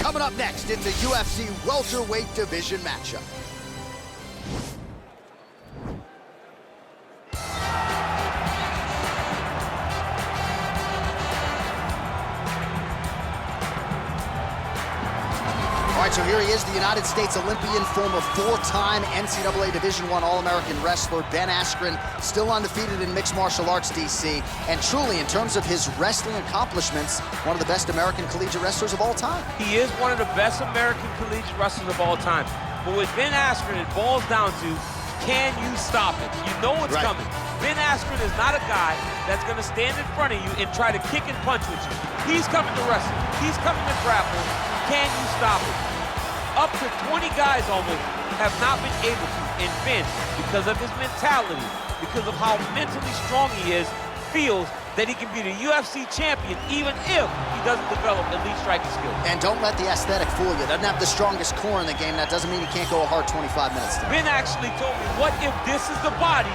Coming up next, it's a UFC welterweight division matchup. All right, so here he is, the United States Olympian, former four-time NCAA Division I All-American wrestler, Ben Askren, still undefeated in mixed martial arts, DC, and truly, in terms of his wrestling accomplishments, one of the best American collegiate wrestlers of all time. He is one of the best American collegiate wrestlers of all time. But with Ben Askren, it boils down to, can you stop it? You know it's coming. Ben Askren is not a guy that's going to stand in front of you and try to kick and punch with you. He's coming to wrestle. He's coming to grapple. Can you stop it? Up to 20 guys almost have not been able to, and Ben, because of his mentality, because of how mentally strong he is, feels that he can be the UFC champion even if he doesn't develop elite striking skills. And don't let the aesthetic fool you. Doesn't have the strongest core in the game. That doesn't mean he can't go a hard 25 minutes. Ben actually told me, what if this is the body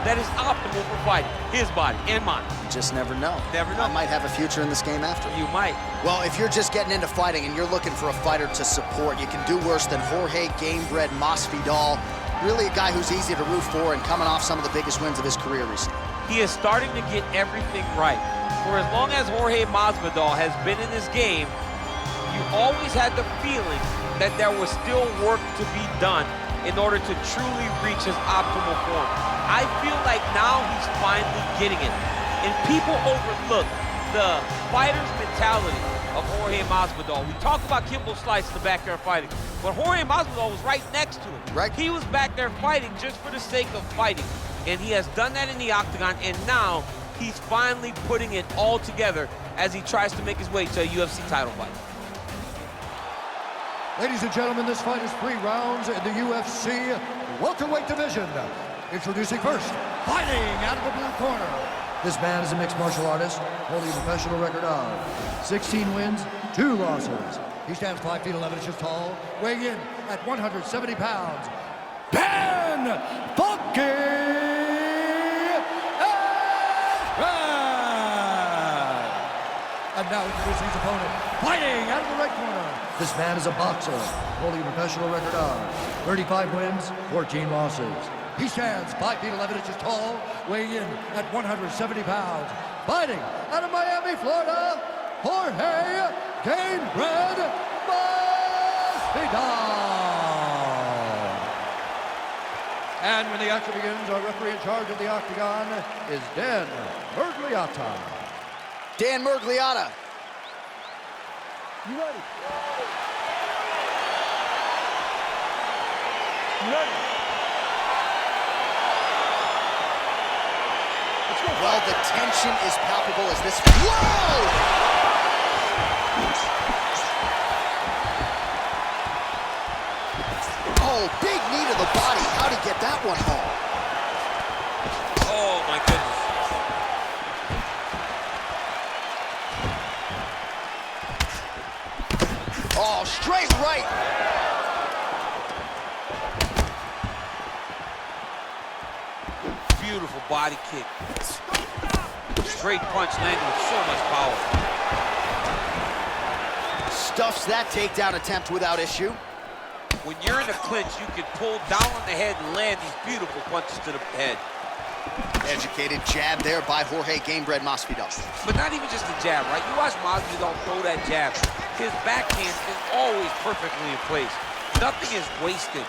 that is optimal for fighting? His body and mine. You just never know. Never know. I might have a future in this game after. You might. Well, if you're just getting into fighting and you're looking for a fighter to support, you can do worse than Jorge Gamebred Masvidal. Really a guy who's easy to root for and coming off some of the biggest wins of his career recently. He is starting to get everything right. For as long as Jorge Masvidal has been in this game, you always had the feeling that there was still work to be done in order to truly reach his optimal form. I feel like now he's finally getting it. And people overlook the fighter's mentality of Jorge Masvidal. We talk about Kimbo Slice in the backyard fighting, but Jorge Masvidal was right next to him. Right. He was back there fighting just for the sake of fighting. And he has done that in the octagon, and now he's finally putting it all together as he tries to make his way to a UFC title fight. Ladies and gentlemen, this fight is 3 rounds in the UFC welterweight division. Introducing first, fighting out of the blue corner. This man is a mixed martial artist, holding a professional record of 16 wins, 2 losses. He stands 5 feet 11 inches tall, weighing in at 170 pounds. Ben Funky! And now introducing his opponent, fighting out of the right corner. This man is a boxer, holding a professional record of 35 wins, 14 losses. He stands 5 feet 11 inches tall, weighing in at 170 pounds. Fighting out of Miami, Florida, Jorge Gamebred Masvidal. And when the action begins, our referee in charge of the octagon is Dan Mergliata. Dan Mergliata. You ready? You ready? Let's go. Well, the tension is palpable as this... Whoa! Oh, big knee to the body. How'd he get that one home? Oh, my goodness. Oh, straight right. Beautiful body kick. Straight punch landing with so much power. Stuffs that takedown attempt without issue. When you're in a clinch, you can pull down on the head and land these beautiful punches to the head. Educated jab there by Jorge Gamebred Masvidal. But not even just the jab, right? You watch Masvidal throw that jab. His backhand is always perfectly in place. Nothing is wasted.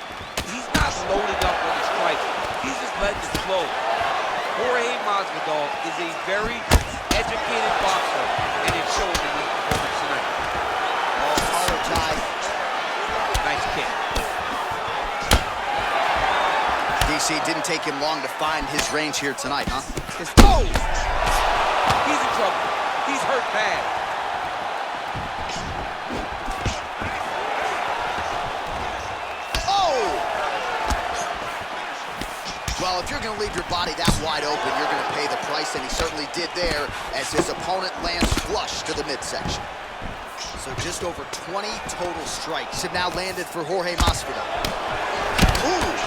He's not loading up on his strikes. He's just letting it flow. Jorge Masvidal is a very educated boxer, and it shows in this performance tonight. Oh, collar tie. Nice kick. DC, didn't take him long to find his range here tonight, huh? Oh! He's in trouble. He's hurt bad. Oh! Well, if you're going to leave your body that wide open, you're going to pay the price, and he certainly did there as his opponent lands flush to the midsection. So just over 20 total strikes have now landed for Jorge Masvidal. Ooh!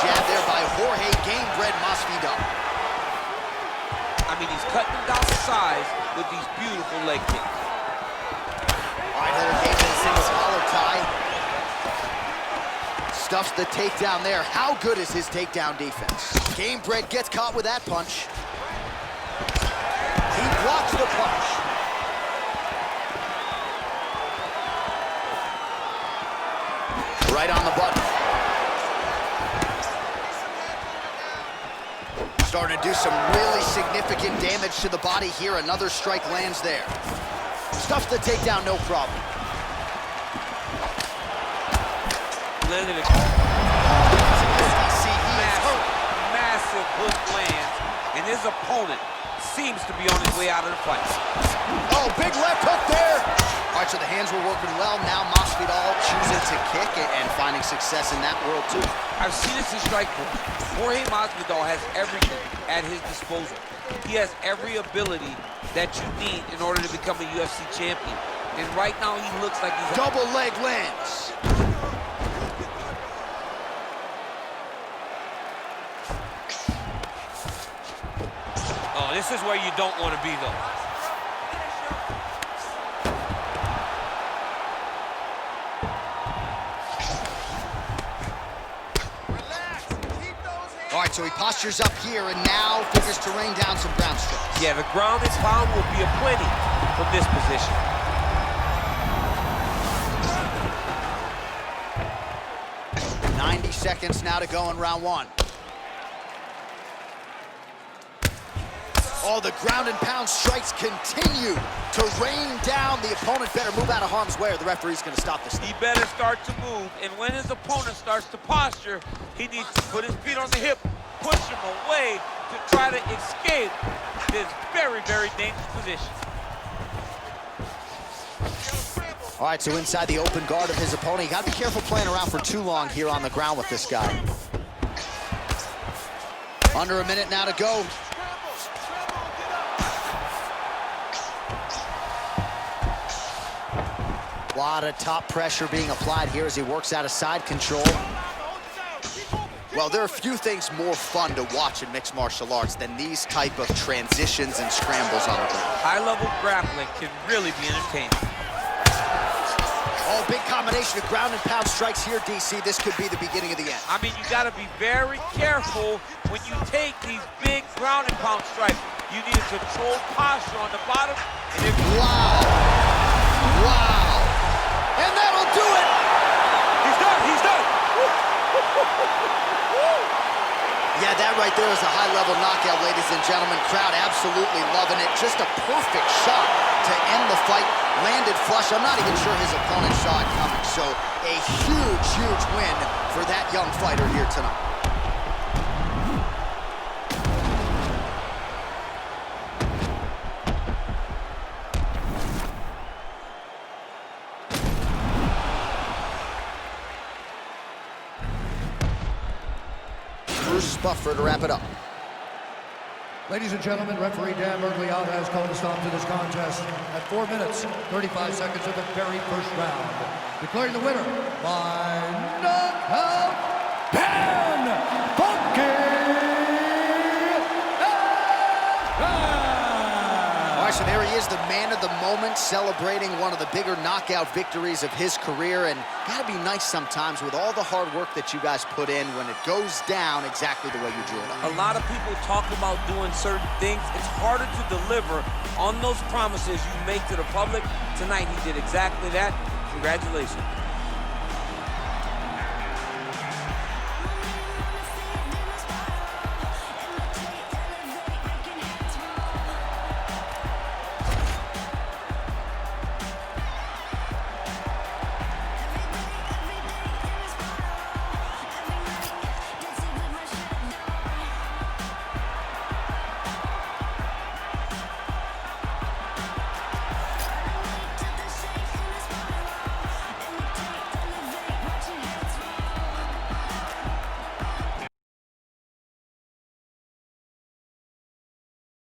Jab there by Jorge Gamebred Masvidal. I mean, he's cutting him down to size with these beautiful leg kicks. eye. Stuffs the takedown there. How good is his takedown defense? Gamebred gets caught with that punch. He blocks the punch. Right on the button. Starting to do some really significant damage to the body here. Another strike lands there. Stuffs the takedown, no problem. Massive hook lands, and his opponent seems to be on his way out of the fight. Oh, big left hook there. All right, so the hands were working well. Now Masvidal choosing to kick and finding success in that world too. I've seen this in Strikeforce. Jorge Masvidal has everything at his disposal. He has every ability that you need in order to become a UFC champion. And right now he looks like he's... Double leg lands. Oh, this is where you don't want to be, though. All right, so he postures up here and now figures to rain down some ground strikes. Yeah, the ground and pound will be aplenty from this position. Seconds now to go in round one. Oh, the ground and pound strikes continue to rain down. The opponent better move out of harm's way or the referee's going to stop this thing. He better start to move, and when his opponent starts to posture, he needs to put his feet on the hip, push him away to try to escape this very, very dangerous position. All right, so inside the open guard of his opponent. You got to be careful playing around for too long here on the ground with this guy. Under a minute now to go. A lot of top pressure being applied here as he works out of side control. Well, there are few things more fun to watch in mixed martial arts than these type of transitions and scrambles on the ground. High-level grappling can really be entertaining. Oh, big combination of ground and pound strikes here, DC. This could be the beginning of the end. I mean, you got to be very careful when you take these big ground and pound strikes. You need a controlled posture on the bottom. And if wow. Wow. And that'll do it. He's done. He's done. Yeah, that right there is a high-level knockout, ladies and gentlemen. Crowd absolutely loving it. Just a perfect shot to end the fight. Landed flush. I'm not even sure his opponent saw it coming. So a huge, huge win for that young fighter here tonight. Bruce Buffer to wrap it up. Ladies and gentlemen, referee Dan Mergliata has called a stop to this contest at 4 minutes, 35 seconds of the very first round. Declaring the winner by knockout, Dan All right, so there he is, the man of the moment, celebrating one of the bigger knockout victories of his career. And gotta be nice sometimes with all the hard work that you guys put in when it goes down exactly the way you drew it up. A lot of people talk about doing certain things. It's harder to deliver on those promises you make to the public. Tonight, he did exactly that. Congratulations.